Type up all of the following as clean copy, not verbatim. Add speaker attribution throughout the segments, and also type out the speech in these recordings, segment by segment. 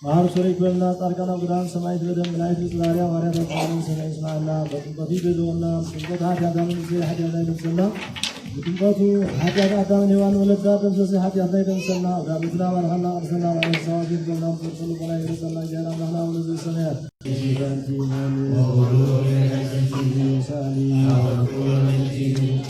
Speaker 1: ማርታ شريك بلنا تركنا قرآن سمعت بدم ملايت الزاريا واريات القرآن سمع اسمعنا بطنقتي بدونا بطنقت حتى عدام نسي حتى عدام نسلنا بطنقتو حتى عدام نيوان ولدنا تمسسي حتى عدام نسلنا ورابطنا ورحلنا أرسلنا وعلى السواجد بلنا وصلوا بنا يرسلنا جانا نحنا ونزل سنير جيبانتي مامي وقلوا لحسنتي وسالي وقلوا لحسنتي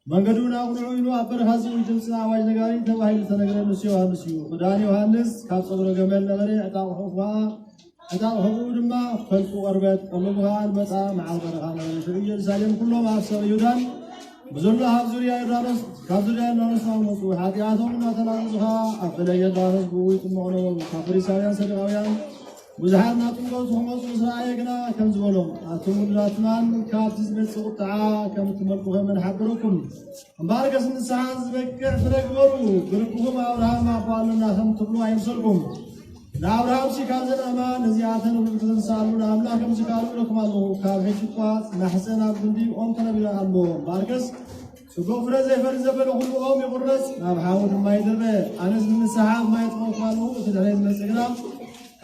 Speaker 1: መንገዱን አቁኖ አበረሃዙ ድምጽና አዋጅ ነጋሪ ተባሂል ተነገረ ዮሐንስ ወዳኒ ዮሐንስ ካጽብረ ገመል ነበረ አጣው ሁዱማ ፈልቁ ቀርበት ቀምቡሃን መጻ መዓል በረኻ ነበረ ኢየሩሳሌም ኩሎም አፍሰር ይሁዳን ብዙላ ሀብዙሪያ ይራረስ ካብዙሪያ ዮሐንስ ማሙሱ ኃጢአቶም ተናዝኻ አፈለየ ዮሐንስ ቡይት መሆነ ካፍሪሳውያን ሰደራውያን ብዙሃና ጥንቆት ሆሞስ እስራኤልና ከም ዝበሎም አትሙላትማን ካብዝ በጽቁጣ ከም ትመልኩ ከመን ሐብሩኩም እምባርከስ ንስሓን ዝበቅዕ ፍረግበሩ ብርኩሁም አብርሃም አባልና ከም ትብሉ አይምሰልኩም ለአብርሃም ሲካል ዘጠማን እዚያተን ብትንሳሉ ለአምላክም ሲካሉ ለክማሉ ካብ ሕጅቋት ናሕሰን ኣብ ግንዲ ኦም ተነቢላ ኣሎ እምባርከስ ስጎ ፍረ ዘይፈሪ ዘበለ ሁሉ ኦም ይቁረጽ ናብ ሓዊ ድማ ይድርበ ኣነስ ንስሓ ማይጥመኳሉ እቲ ድሕረት መጽግና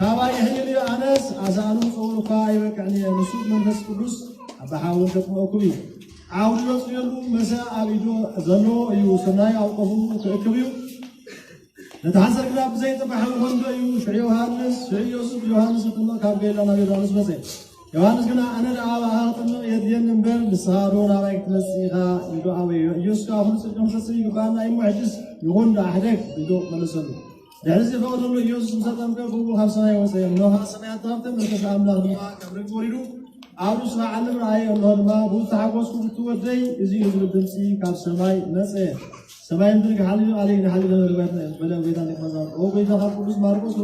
Speaker 1: ካባ ይህል አነስ አዛኑ ጾሩካ ይበቅዕኒ ንሱቅ መንፈስ ቅዱስ አባሃውን ተጥሞኩ አውሎ ጽየሉ መሳ አቢዶ ዘሎ እዩ ሰናይ አውቀፉ ተከቢው ነታሐሰር ግራ በዘይ ተባሐው ወንዶ እዩ ሽዕ ዮሐንስ ዮሐንስ ተማ ካብ ገላና ዮሐንስ በዘ ዮሐንስ ግና አነ አባሃጥነ የድየን እንበር ንሳሮ ናባይ ተነጽኻ ይዶ አበይ ኢየሱስ አሁን ጽድቅም ተጽይ ይባና ይሙዕጅስ ይጎንዳ አህደክ ይዶ መለሰሉ ዳርዚ ፈውዶ ኢየሱስ ሰጠምከ ሁሉ ሐሰናይ ወሰየም ነው ሐሰናይ አጣምተ መልከ አምላክ ድማ ከብረግ ወሪዱ አውዱስ ዓለም ራይ ወልማ ብዙ ታጎስ ትወደይ እዚ ይብል ድምጽ ካብ ሰማይ መጽ ሰማይ ምድር ሐሊል አለይ ሐሊል ለርባት በለው ቤታ ለማዛው ኦ ቤታ ቅዱስ ማርቆስ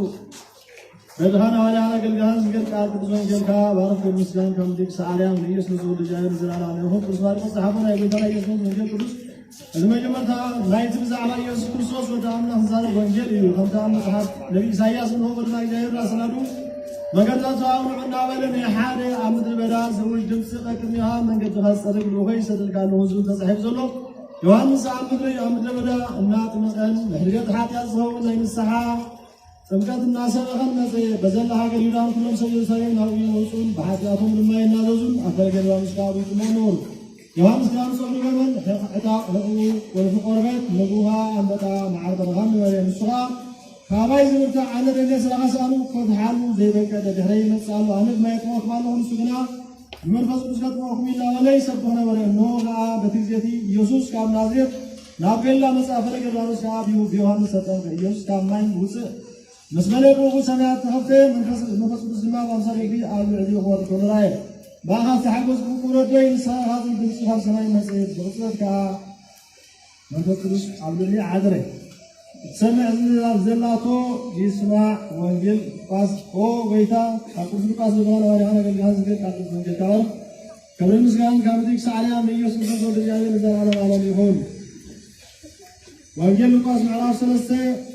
Speaker 1: በደሃና ወላ አገልጋን ዝገር ቃል ቅዱስ ወንጌል ካ ባረክ ምስጋን ከምዲክ ሰዓሊያም ኢየሱስ ወልደ ጃይር ዝራና ነው ቅዱስ ማርቆስ ጻፈና ቤታ ኢየሱስ ወንጌል ቅዱስ المجمع نايت بزعما يسوع كريستوس ودامنا زار ወንጌል እዩ ከምታም መጽሐፍ ነብይ ኢሳይያስ ነው ወርና እግዚአብሔር ራስናዱ መገዳቱ አሁን እናበለን የሐደ አምድር በዳ ሰዎች ድምጽ ቀቅሚያ መንገድ ተፈጸረ ብሎ ሆይ ሰደልካለው ህዝብ ተጻሕፍ ዘሎ ዮሐንስ አምድረ በዳ እናት መጠን ለህርገት ኃጢአት ሰውን ለንስሐ ጥምቀትና ሰበኸን መጽ በዘላ ሀገር ይሁዳን ሁሉም ሰው ኢየሩሳሌም ነው ይወጹን በኃጢአቱም የማይናዘዙን አፈገር ዮሐንስ ጋር ይጥሞኑ ዮሐንስ ጋር ሰው ይገመን ተፈታ ወልፍ ቆርበት ንጉሃ አንበጣ ማዓር በረሃም ወይምስራ ካባይ ዝምታ አነ ደነስ ለሐሳኑ ፈትሐሉ ዘይበቀደ ድህረ ይመጻሉ አነግ ማይጥሞት ማለሁን ሱግና መንፈስ ቅዱስ ከተወኩም ኢላ ወላይ ሰብሆነ ወረ ኖጋ በትግዘቲ ኢየሱስ ካብ ናዝሬት ናቤላ መጽሐፈ ነገር ዮሐንስ አብዩ ዮሐንስ ሰጠን ኢየሱስ ካማኝ ውጽ መስመለ ቦጉ ሰማያት ተኸፍተ መንፈስ ቅዱስ ድማ ወምሳሌ ግቢ አብ ልዕሊ ሆር ተራይ ባኻ ተሐጎስ ቁረዶይ ንሳሃዝ ብጽፋር ሰማይ መስየት ብጽፈት ካ መንፈስ ቅዱስ አብ ልዕሊ ዓድረ ሰማዕ ዘላቶ ይስማዕ ወንጌል ጳስ ኦ ወይታ አቁስ ጳስ በኋላ ወዲያ ነገር ጋዝ ገጥ አቁስ ወንጌል ታወር ከብረ ምስጋና ካምቲክ ሳሊያ ኢየሱስ ክርስቶስ ወደ ያለ ዘላለም ዓለም ይሁን ወንጌል ጳስ ምዕራፍ 3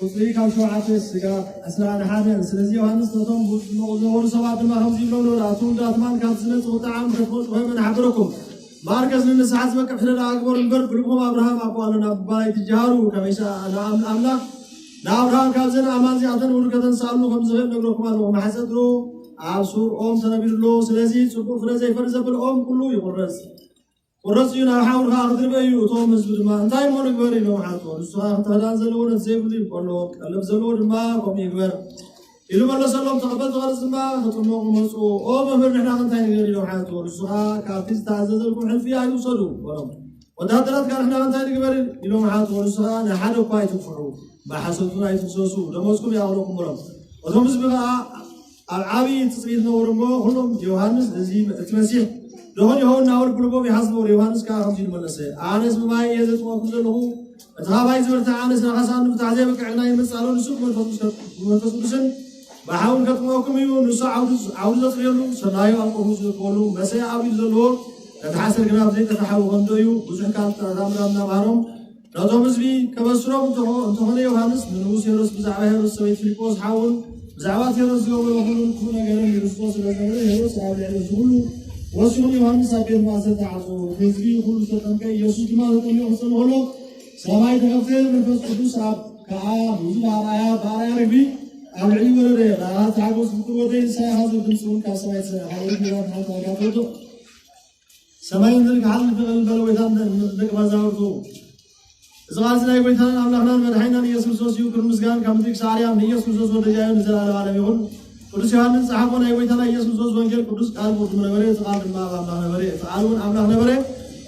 Speaker 1: وصلي كم شوعات السجاد أسرع حاجة سلزي وهنس نطم وزور سبعة ما خمسة لون ولا أتون داتمان كان سنة وطعام تفوت وهم نحضركم ماركز للناس حسب كفر أكبر البر بلوكم أبراهام أقوالنا باي تجارو كميسا نعم أملا نعم أبراهام كان سنة أمان زيادة وركة سالو خمسة نقولكم أنو محسدرو عصور أم سنبير الله سلزي سبب فرزي فرزة بالأم كله يقرص ورسينا حاول خاطر بيو تومس بدما انتاي مون غوري لو حاتو الصحاب تهدان زلون زيبلي كلو قلب زلون ما قوم يغبر إلو الله سلام تقبل غرز ما خطمو مسو او مفر نحنا انتاي غوري لو حاتو الصحاب كافيز تعززلكم حلفيا يوصلوا ورم ودهدرات كان احنا انتاي غوري لو حاتو الصحاب نحدو باي تفرو بحسبنا يتسوسو دموسكم ياولكم ورم وتومس بقى العابي تصريح نورمو كلهم يوحنس زي المسيح لهون يهون ناول بلوبو بحسبه يوحنس كارم جيل ملسه آنس بماي يزت وكذا له أتهاباي زورت آنس نحسان بتعذيب كعنا يمسالون سوق من فسوسن بحاول كتموكم يو نسا عاوز تريلو سنايو أنقوز يقولو مسيا عاوز زلور تتحسر جناب زي تتحول غنديو بزح كان رام نبارم راتو مزبي كبسرهم انتهون يوحنس نروس يروس بزعوه يروس سويت فيليبوس حاول بزعوات يروس يوم يقولون كنا جرم يروس لازمنا يروس عاول يروس كله وسيم يوحنس أبيه ما زتعزو حزبي كل ستنكي يسوع ما زتني حسن هلو سماي تغفر من فس قدوس أب كعاب وزنا بارايا ربي العلي ولا لا تعبس بقوة ساي هذا بنسون كسماي ساي هذا بيران هذا كابوتو سماي ذلك حال بلو يثام ذلك بازارتو زغال سناي بيثان أملاكنا مدحينا يسوع يذكر مسجان كمتك ساريا يسوع ودجاج نزل على العالم يقول قدوس يوحنس صحابنا يويتنا يسوع وانجيل قدوس قال بوتم نبري قال ما امنا نبري تعالوا امنا نبري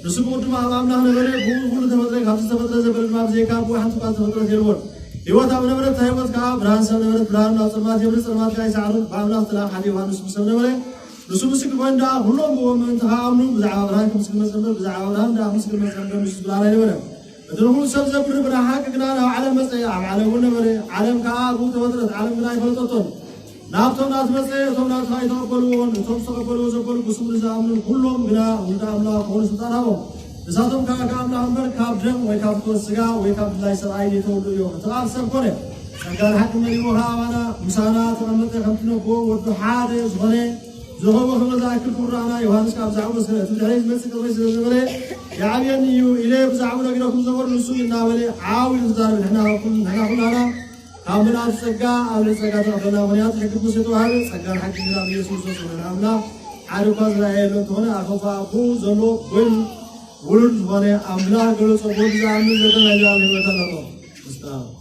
Speaker 1: نسبوت ما امنا نبري كل تفضل خمس تفضل زبل ما زيكا بو حنت قال تفضل يلون يوتا نبري تايمت كا بران سن نبري بران نصمات يبري صمات كاي سعرون بامنا طلع حدي يوحنس مسلم نبري نسب مسك بندا ሁሉም ወመን ተሃምኑ ብዛዕ አብርሃም ከምስክ መስከምበር ብዛዕ አብርሃም ዳ ምስክ መስከምበር ምስ ብላና ነበር እድሩ ሰብ ዘብር ብራሃቅ ግና ዓለም መጽያ ዓለም ነበር ዓለም ካ አቡ ተወጥረት ዓለም ግና ይፈልጦቶን نابتون ناس مسئ توم ناس خايف أقبلون توم سقبلوا زبلوا بسم الزامن كلهم بنا ولدا أملا كون سلطانهم إذا كا أملا هم بر كاب جم ويكاب توسجا ويكاب لا يسرعي يتولوا يوم ترى سب كله كان حكم اليوم هوانا مسانا ترمت خمسين بو والضحى زغني زغوا خمسة ذاكر كورانا يوحنس كاب زعوا سنة تجهز مسك ويس زغني يعبين يو إليه بزعوا نقدركم زور نسوي الناولي عاول زار إحنا كلنا كاملا سجى أول سجى تقبلنا ونيات حكم سيتوهر سجى حكم الله يسوع سبحانه أملا عارف إسرائيل تونه أخوفا أبو زلو بول ولد ونه أملا قلوا سبود زامن زتنا نجال نبتنا له مستعان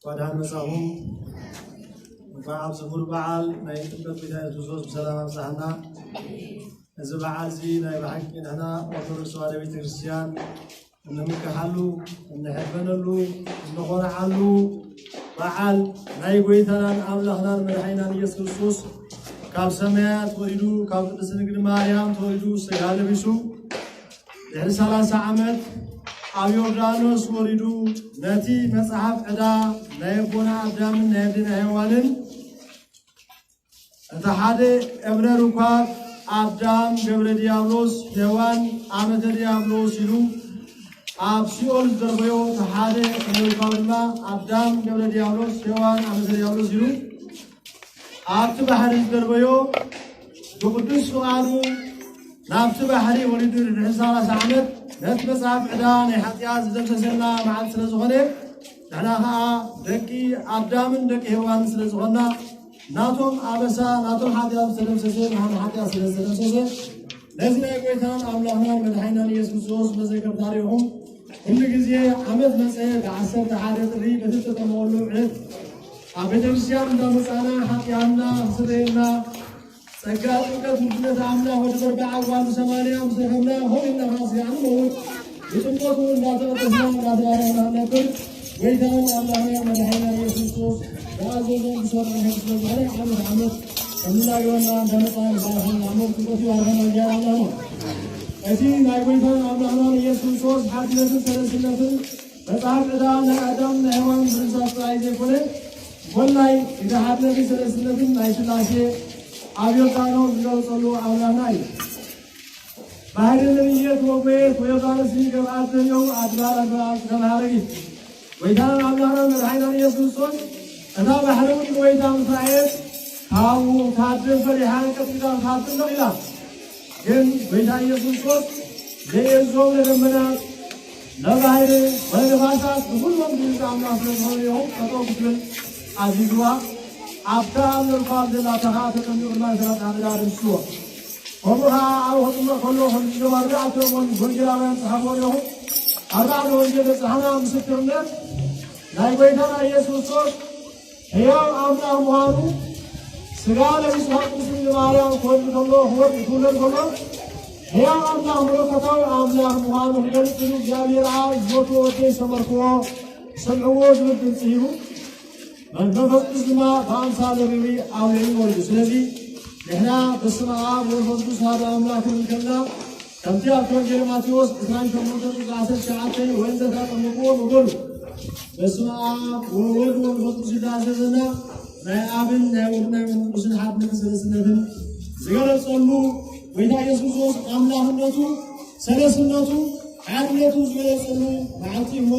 Speaker 1: وأدهن مساهم وعب زبور بعال نايتبت بداية وزوز بسلام أمسحنا إذا بعال زي ناي بحكين هنا وطور سواري بيت كريستيان إنهم كحلو إن حبنا نقول علو بعال ناي قويتنا أملخنا مرحينا نيس كرسوس كاب سمايات ولدو كاب تسنقل ماريام تولدو سيغال بيسو دحر 30 عمد أبي يوردانوس ولدو نتي مصحف عدا نايبونا أبدام نايبدنا هيوالن أتحادي ابن ركاب أبدام جبر ديابلوس هيوان آمد ديابلوس يلو أب سيول دربيو تحادي ابن ركاب ما أبدام جبر ديابلوس هيوان آمد ديابلوس يلو أبت بحري دربيو بقدس سؤالو نابت بحري ولدو الحسارة سعمد نت مصحف عدان حتياز زمسسنا مع سلازغنه نحنا دقي أبدامن دقي هوان سلازغنا ناتهم أبسا ناتهم حتياز سلمسسين نحن حتياز سلمسسين لازنا يقويتان أملاحنا مدحينا ليسوس بذكر تاريخهم كل جزية عمد مسعيد عسر تحاريط الري بثلثة مولو عد أبيت الرسيان دا مسعنا حتيانا سرينا سكرات وكذا مبنى عمنا ودبر بعوان سمانيا مسلمنا هم إننا خاصي عنه يتمقوا إن لا تغتسنا ولا تغارنا نقل ويتان الله مدحينا ليسوس وعزوزون بسورة الحدث والبحرين عمد عمد ومن الله قولنا دمتان باهم عمد كبتي وعرفنا الجار الله أتي نايبيتان أملانا يسوع صوص حادثة سلسلة بتاعك إذا أدم نهوان برزاق رايزة كله والله إذا حادثة سلسلة نايش لاشة أبيو كانوا بيجوا صلوا أملانا بعد النبيات وبيت ويقال سيك بعدهم أدبار كمهاري ويدان أملانا مرحينا يسوع صوص أنا بحرم ويدان فايد هاو خادم فريحان كتير خادم نقلا ግን ጌታ ኢየሱስ ክርስቶስ ለየዞም ለደመና ለባህር ወለነፋሳት ሁሉም ቢዛ አምላክ ነው ተቆጥተን አዚዝዋ አብታም ለፋዝ ለታሃተ ከሚውላ ዘራት አብዳር እሱ ወሙሃ አውሁም ሁሉ ሁሉ ወራአቱ ወን ጉንጅራን ተሐቦር ነው አራዶ ወንጀል ጻና ምስክርነት ላይ ጌታ ኢየሱስ ክርስቶስ ሕያው አምላክ መሆኑ ስጋ ለሚስሐቅ ስም ማርያም ኮን ተብሎ ሆድ ሁሉ ተብሎ ሕያው አምላክ መለኮታዊ አምላክ መሆኑ ገልጽ እግዚአብሔር አብ ዞቶ ወደ ሰመርኮ ሰምዕዎ ዝብል ድምፅ ይሁ መንፈስ ቅዱስማ በአምሳለ ርግቢ አውሬ ወልዱ ስለዚህ ንሕና በስመ አብ ወወልድ ወመንፈስ ቅዱስ አምላክ እንከና ከምቲ ኣብቲ ወንጌል ማቴዎስ 28:17 ወንዘ ተጠምቁ ወገሉ በስመ አብ ወወልድ ወመንፈስ ቅዱስ ይታዘዝና ናይ አብን ናይ ወልድን ናይ መንፈስ ቅዱስን ሓድነትን ሰለስነትን ዝገለጸሉ ጌታ ኢየሱስ ክርስቶስ አምላክነቱ ሰለስነቱ ሓድነቱ ዝገለጸሉ መዓልቲ እሞ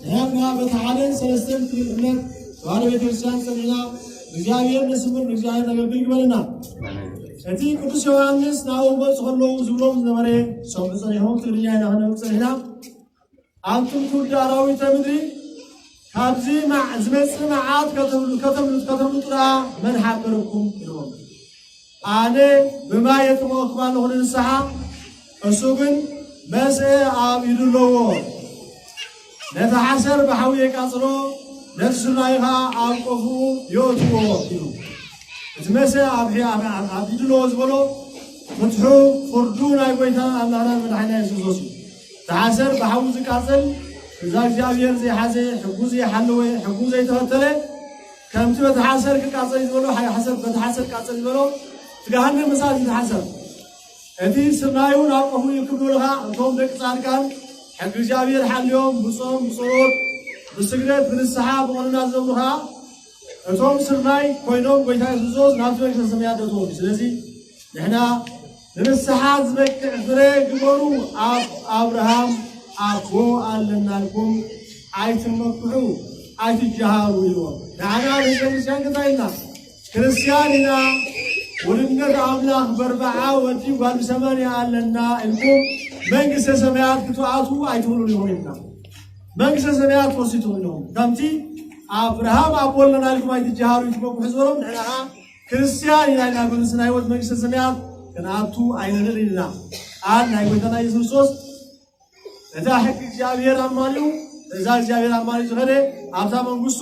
Speaker 1: ንሕና በተሓደን ሰለስተን ትብል እምነት ተዋህዶ ቤተክርስቲያን ጸኒዕና እግዚአብሔር ንስሙን እግዚአብሔር ነገልግል ይግበልና እቲ ቅዱስ ዮሐንስ ናብኦም ገጽ ከለዉ ዝብሎም ዝነበረ ሰምዑ ጸኒሖም ትግርኛ ኢና ክነብር ጸኒሕና አንቱም ትውልደ አራዊተ ምድሪ ካብዚ ዝመጽእ መዓት ከተምሉ ጥራ መን ሓበረኩም ኢሎም ኣነ ብማይ የጥምቕኩም ኣለኹ ንንስሓ እሱ ግን መስአ ኣብ ኢዱ ኣለዎ ነቲ ሓሰር ብሓዊ የቃጽሎ ነቲ ስርናይ ኸዓ ኣብ ቆፍኡ የእትዎ ኢሉ እቲ መስአ ኣብ ኢዱ ኣለዎ ዝበሎ ፍትሑ ፍርዱ ናይ ጐይታን ኣምላኽናን መድሓኒና ኢየሱስ ክርስቶስ እዩ እቲ ሓሰር ብሓዊ ዝቃጽል እዛ እግዚአብሔር ዘይሓዘ ሕጉ ዘይሓለወ ሕጉ ዘይተኸተለ ከምቲ በቲ ሓሰር ክቃጸል ዝበሎ ሓሰር በቲ ሓሰር ቃጸል ዝበሎ ትገሃነም እሳት ይተሓሰር እቲ ስርናዩ ናብ ቆፍኡ ይክብሉልኻ እቶም ደቂ ጻድቃን ሕጊ እግዚአብሔር ሓልዮም ብጾም ብጸሎት ብስግደት ብንስሓ ብቑንና ዝነብሩ ኸዓ እቶም ስርናይ ኮይኖም ጐይታ ኢየሱስ ክርስቶስ ናብቲ መንግሥተ ሰማያት ደትዎም ስለዚ ንሕና ንንስሓ ዝበቅዕ ፍረ ግበሩ ኣብርሃም አቦ አለናልኩም አይትመክሑ አይትጃሃሩ ይሉም ንዓና ቤተክርስቲያን ክታይና ክርስቲያንና ውልነት አምላክ በርባዓ ወዲ ጓል ሰማንያ አለና ኢልኩም መንግሥተ ሰማያት ክትኣቱ አይትብሉን ይሆንና መንግሥተ ሰማያት ወሲቱ ይሆን ከምቲ አብርሃም አቦ አለናልኩም አይትጃሃሩ ይትመክሑ ዝበሎም ንዓና ክርስቲያን ኢና ብንስና ህይወት መንግሥተ ሰማያት ክንኣቱ አይንልልና ቃል ናይ ጌታና ኢየሱስ ክርስቶስ እዛ ሕጊ እግዚአብሔር ኣማሊኡ እዛ እግዚአብሔር ኣማሊኡ ዝኸደ ኣብታ መንግሥቱ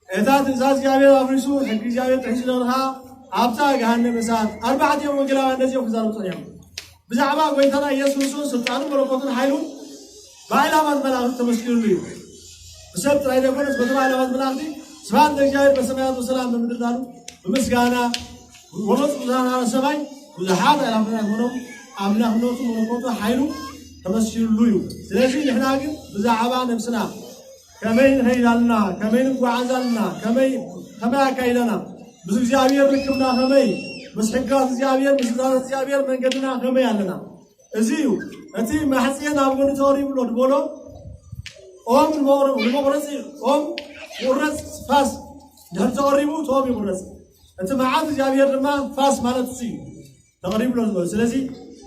Speaker 1: እታ ትእዛዝ እግዚአብሔር ኣፍሪሱ ሕጊ እግዚአብሔር ጥሒሱ ዝነበርካ ኣብታ ገሃነመ እሳት ኣርባዕትዮም ወንጌላውያን እንደዚኦም ክዛረቡ ጸኒሖም ብዛዕባ ጐይታና ኢየሱስ ክርስቶስ ስልጣኑን መለኮቱን ሓይሉን ብኣእላፋት መላእኽቲ ተመስኪሩሉ እዩ ብሰብ ጥራይ ዘይኮነስ በቶም ኣእላፋት መላእኽቲ ስብሐት ለእግዚአብሔር በሰማያት ወሰላም በምድር ላሉ ብምስጋና ወመፁ ብዛና ሰማይ ብዙሓት ኣእላፋት ሆኖም ኣምላኽነቱ መለኮቱ ሓይሉ ተመስኪሩሉ እዩ ስለዚ ንሕና ግን ብዛዕባ ነብስና ከመይ ንኸይዳልና ከመይ ንጓዓዛልና ከመይ ኣካይደና ምስ እግዚአብሔር ርክብና ከመይ ምስ ሕግጋት እግዚአብሔር ምስ ትእዛዛት እግዚአብሔር መንገድና ከመይ ኣለና እዚ እዩ እቲ ማሕፅየ ናብ ጎኒ ተቐሪቡሎ ድበሎ ኦም ንመቑረፂ ኦም ቁረፅ ፋስ ድሕሪ ተቐሪቡ ቶም ይቁረፅ እቲ መዓት እግዚአብሔር ድማ ፋስ ማለት እሱ እዩ ተቐሪቡሎ ዝበሎ ስለዚ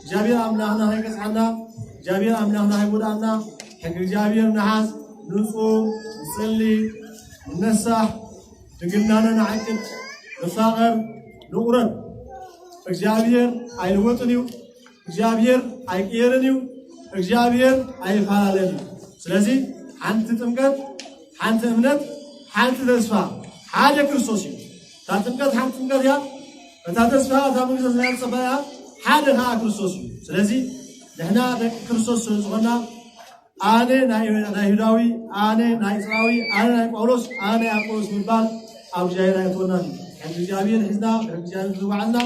Speaker 1: እግዚአብሔር ኣምላኽና ከይገዝዓና እግዚአብሔር አምላክና አይጎዳና ሕግ እግዚአብሔር ነሓስ ንጹህ ንጸሊ ንነሳሕ ድግናና ንዓቅድ ንፋቐር ንቑረብ እግዚአብሔር አይልወጥን እዩ እግዚአብሔር አይቅየርን እዩ እግዚአብሔር አይፈላለን እዩ ስለዚ ሓንቲ ጥምቀት ሓንቲ እምነት ሓንቲ ተስፋ ሓደ ክርስቶስ እዩ እታ ጥምቀት ሓንቲ ጥምቀት እያ እታ ተስፋ እታ መንግሥተ ሰማያት ተስፋ እያ ሓደ ከዓ ክርስቶስ እዩ ስለዚ ንሕና ደቂ ክርስቶስ ስለዝኾና ኣነ ናይ ይሁዳዊ ኣነ ናይ ዕዝራዊ ኣነ ናይ ጳውሎስ ኣነ ናይ አጵሎስ ምባል ኣብ እግዚአብሔር ኣይተወናን እዩ ሕጊ እግዚአብሔር ሒዝና ሕጊ እግዚአብሔር ዝዋዓልና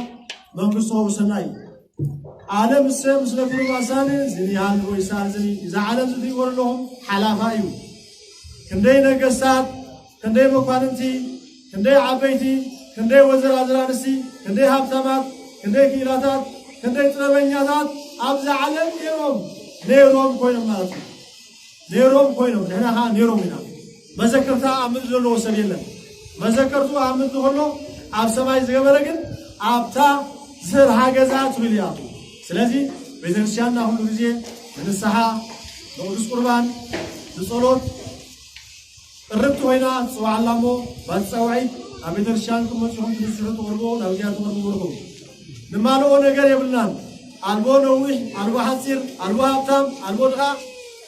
Speaker 1: መንግሥቱ ውሰና እዩ عالم السم سلكوا واساني زني هان ويسان زني إذا عالم زدي يقول لهم حلافايو كندي نجسات كندي مقارنتي كندي عبيتي كندي وزير أزرانسي كندي هابتمات كندي كيراتات كندي تربينياتات أبزع عالم نيروم كوينم مالك نيروم كوينم نحن ها نيروم هنا ما ذكرتها عمد له سبيلا ما ذكرتوا عمد له أب سماي زجبرجن أبتا زر حاجزات ملياتو سلازي بيترشاننا هم الرجال من السحا نورس قربان نصلوت الربط هنا سواء علمو بنسوي أبيترشانكم مسحوم تنسحوا تقربون أو جات تقربون نمالو نجار يبلنان ألبو نوش ألبو حسير ألبو هبتم ألبو دقا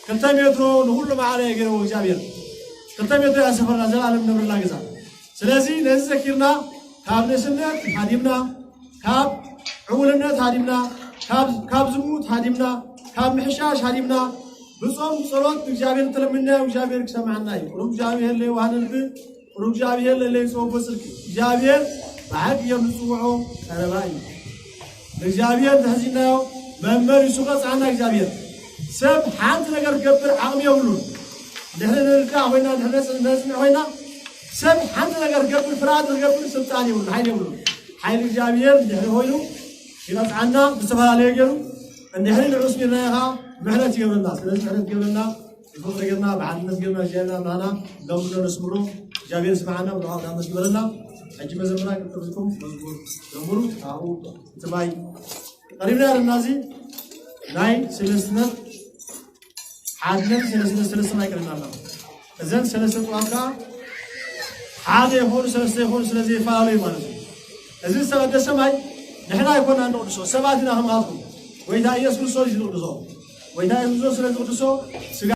Speaker 1: كتام يدرو نقول ما عليه يجرو جابير كتام يدرو أسفر نزل علم نمر الله جزا سلازي نذكرنا كاب نسمنا حديمنا كاب عولنا حديمنا كاب زموت حديمنا كاب محشاش حديمنا بصوم صلوات جابير تلمنا وجابير سمعنا ورب جابير اللي وهنلبي ورب جابير اللي يسوق بسلك جابير بعد يوم نسوعه كرباي جابير تحزينا ممر يسوق عنا جابير سب حانت نجار قبر عام يقولون نحن نرجع وينا نحن نسمع وينا سب حانت نجار قبر فراد قبر سلطان يقولون حين يقولون حين جابير نحن هويلو يناس عنا بسبب عليه يقولون أن نحن العصمنا ها محنة يقول الناس لازم محنة يقول الناس الفضل قلنا بعد الناس قلنا جينا معنا لو بدنا نسمره جابير سمعنا ونعاود الناس قبلنا حج مزمرنا كتبكم مزبور نمرو أو تباي قريبنا النازي ناي سلسلة حادنا سلسلة يكلمنا الله إذن سلسلة واقع حاد يهون سلسلة يهون سلسلة فاولي مالك إذن سبب السماي نحن يكون عندنا قدسو سبعتنا هم عاطم وإذا يسوع سوري يقدسو وإذا يسوع سوري يقدسو